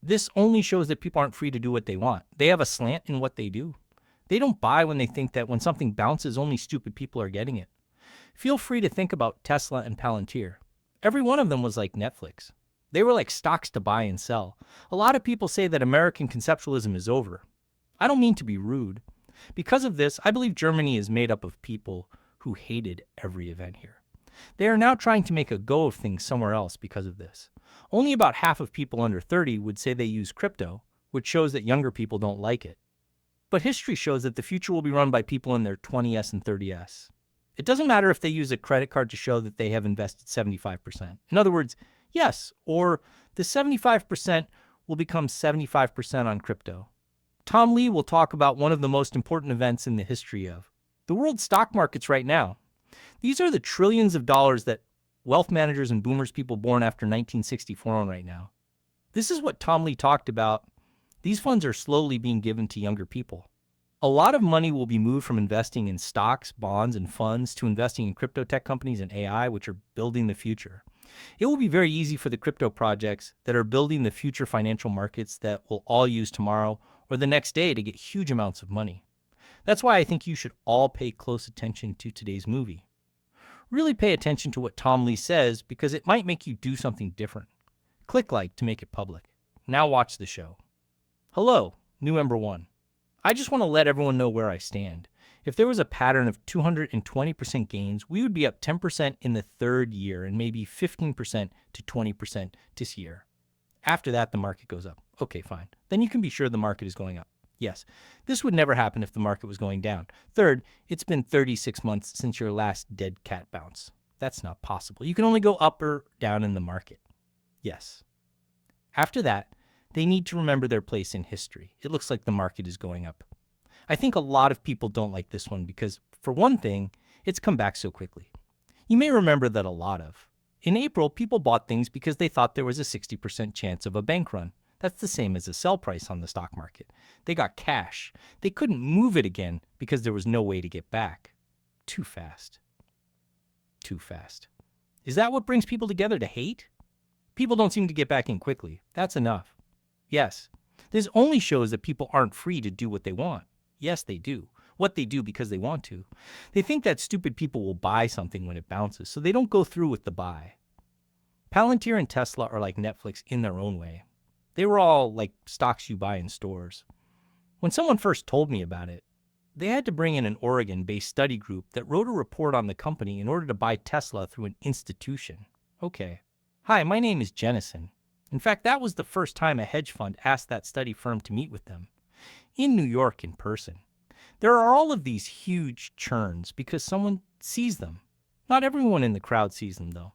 This only shows that people aren't free to do what they want. They have a slant in what they do. They don't buy when they think that when something bounces, only stupid people are getting it. Feel free to think about Tesla and Palantir. Every one of them was like Netflix. They were like stocks to buy and sell. A lot of people say that American conceptualism is over. I don't mean to be rude. Because of this, I believe Germany is made up of people who hated every event here. They are now trying to make a go of things somewhere else because of this. Only about half of people under 30 would say they use crypto, which shows that younger people don't like it. But history shows that the future will be run by people in their 20s and 30s. It doesn't matter if they use a credit card to show that they have invested 75%. In other words, yes, or the 75% will become 75% on crypto. Tom Lee will talk about one of the most important events in the history of the world stock markets right now. These are the trillions of dollars that wealth managers and boomers, people born after 1964, own right now. This is what Tom Lee talked about. These funds are slowly being given to younger people. A lot of money will be moved from investing in stocks, bonds, and funds to investing in crypto tech companies and AI, which are building the future. It will be very easy for the crypto projects that are building the future financial markets that we'll all use tomorrow or the next day to get huge amounts of money. That's why I think you should all pay close attention to today's movie. Really pay attention to what Tom Lee says because it might make you do something different. Click like to make it public. Now watch the show. Hello, new member 1. I just want to let everyone know where I stand. If there was a pattern of 220% gains, we would be up 10% in the third year and maybe 15% to 20% this year. After that, the market goes up. Okay, fine. Then you can be sure the market is going up. Yes, this would never happen if the market was going down. Third, it's been 36 months since your last dead cat bounce. That's not possible. You can only go up or down in the market. Yes. After that, they need to remember their place in history. It looks like the market is going up. I think a lot of people don't like this one because, for one thing, it's come back so quickly. You may remember that a lot of. In April, people bought things because they thought there was a 60% chance of a bank run. That's the same as a sell price on the stock market. They got cash. They couldn't move it again because there was no way to get back. Too fast. Too fast. Is that what brings people together, to hate? People don't seem to get back in quickly. That's enough. Yes, this only shows that people aren't free to do what they want. Yes, they do. What they do because they want to. They think that stupid people will buy something when it bounces, so they don't go through with the buy. Palantir and Tesla are like Netflix in their own way. They were all like stocks you buy in stores. When someone first told me about it, they had to bring in an Oregon-based study group that wrote a report on the company in order to buy Tesla through an institution. Okay. Hi, my name is Jennison. In fact, that was the first time a hedge fund asked that study firm to meet with them. In New York in person. There are all of these huge churns because someone sees them. Not everyone in the crowd sees them, though.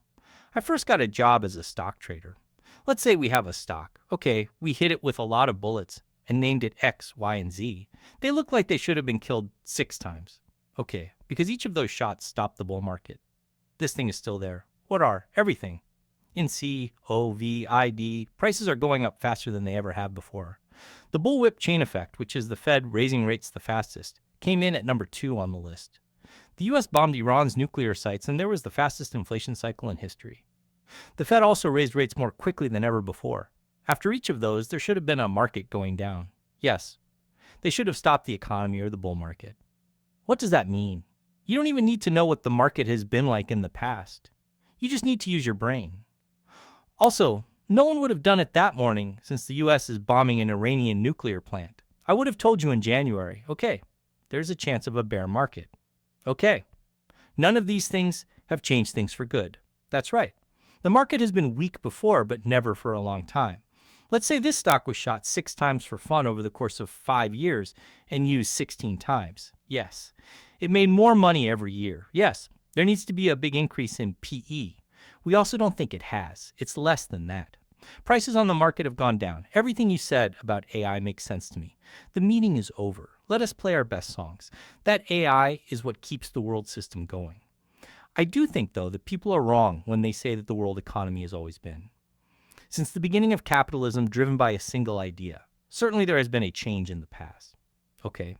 I first got a job as a stock trader. Let's say we have a stock. Okay, we hit it with a lot of bullets and named it X, Y, and Z. They look like they should have been killed 6 times. Okay, because each of those shots stopped the bull market. This thing is still there. What are? Everything. In C, O, V, I, D, prices are going up faster than they ever have before. The bullwhip chain effect, which is the Fed raising rates the fastest, came in at number 2 on the list. The U.S. bombed Iran's nuclear sites, and there was the fastest inflation cycle in history. The Fed also raised rates more quickly than ever before. After each of those, there should have been a market going down. Yes, they should have stopped the economy or the bull market. What does that mean? You don't even need to know what the market has been like in the past. You just need to use your brain. Also, no one would have done it that morning since the U.S. is bombing an Iranian nuclear plant. I would have told you in January, okay, there's a chance of a bear market. Okay, none of these things have changed things for good. That's right. The market has been weak before, but never for a long time. Let's say this stock was shot 6 times for fun over the course of 5 years and used 16 times. Yes, it made more money every year. Yes, there needs to be a big increase in PE. We also don't think it has. It's less than that. Prices on the market have gone down. Everything you said about AI makes sense to me. The meeting is over. Let us play our best songs. That AI is what keeps the world system going. I do think, though, that people are wrong when they say that the world economy has always been. Since the beginning of capitalism driven by a single idea, certainly there has been a change in the past. Okay,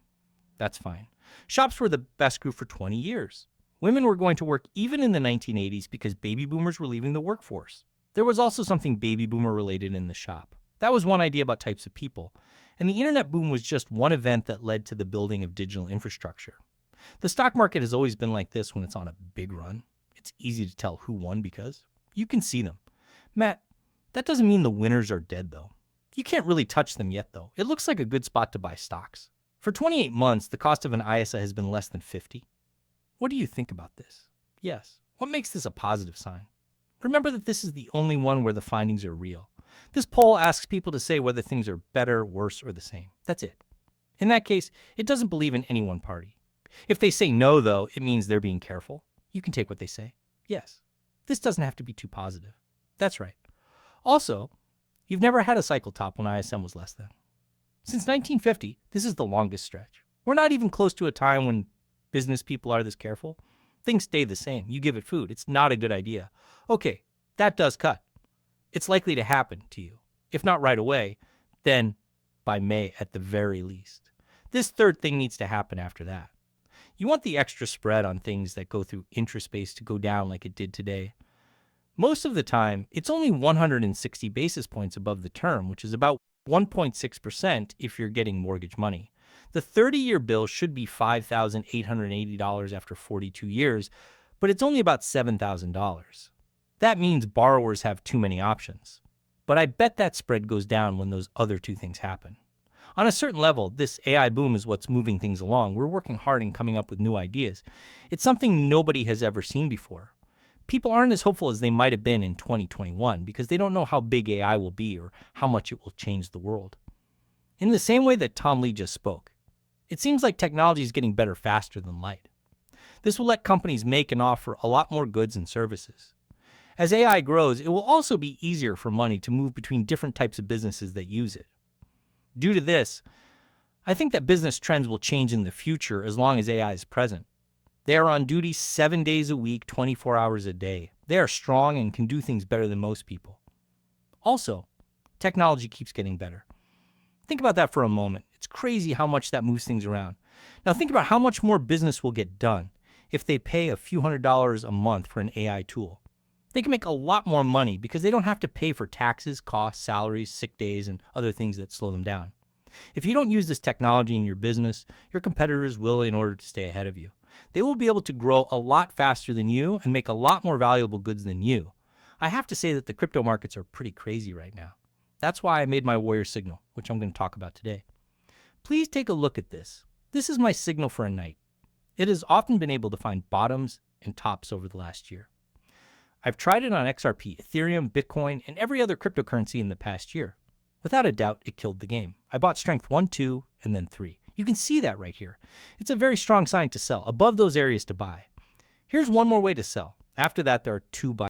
that's fine. Shops were the best group for 20 years. Women were going to work even in the 1980s because baby boomers were leaving the workforce. There was also something baby boomer related in the shop. That was one idea about types of people. And the internet boom was just one event that led to the building of digital infrastructure. The stock market has always been like this when it's on a big run. It's easy to tell who won because you can see them. Matt, that doesn't mean the winners are dead, though. You can't really touch them yet, though. It looks like a good spot to buy stocks. For 28 months, the cost of an ISA has been less than 50. What do you think about this? Yes. What makes this a positive sign? Remember that this is the only one where the findings are real. This poll asks people to say whether things are better, worse, or the same. That's it. In that case, it doesn't believe in any one party. If they say no, though, it means they're being careful. You can take what they say. Yes. This doesn't have to be too positive. That's right. Also, you've never had a cycle top when ISM was less than. Since 1950, this is the longest stretch. We're not even close to a time when business people are this careful. Things stay the same. You give it food. It's not a good idea. Okay, that does cut. It's likely to happen to you. If not right away, then by May at the very least. This third thing needs to happen after that. You want the extra spread on things that go through interest space to go down like it did today. Most of the time, it's only 160 basis points above the term, which is about 1.6% if you're getting mortgage money. The 30-year bill should be $5,880 after 42 years, but it's only about $7,000. That means borrowers have too many options. But I bet that spread goes down when those other two things happen. On a certain level, this AI boom is what's moving things along. We're working hard and coming up with new ideas. It's something nobody has ever seen before. People aren't as hopeful as they might have been in 2021 because they don't know how big AI will be or how much it will change the world. In the same way that Tom Lee just spoke, it seems like technology is getting better faster than light. This will let companies make and offer a lot more goods and services. As AI grows, it will also be easier for money to move between different types of businesses that use it. Due to this, I think that business trends will change in the future as long as AI is present. They are on duty 7 days a week, 24 hours a day. They are strong and can do things better than most people. Also, technology keeps getting better. Think about that for a moment. It's crazy how much that moves things around. Now think about how much more business will get done if they pay a few $100s a month for an AI tool. They can make a lot more money because they don't have to pay for taxes, costs, salaries, sick days, and other things that slow them down. If you don't use this technology in your business, your competitors will in order to stay ahead of you. They will be able to grow a lot faster than you and make a lot more valuable goods than you. I have to say that the crypto markets are pretty crazy right now. That's why I made my warrior signal, which I'm going to talk about today. Please take a look at this. This is my signal for a night. It has often been able to find bottoms and tops over the last year. I've tried it on XRP, Ethereum, Bitcoin, and every other cryptocurrency in the past year. Without a doubt, it killed the game. I bought strength 1, 2, and then 3. You can see that right here. It's a very strong sign to sell, above those areas to buy. Here's one more way to sell. After that, there are 2 buy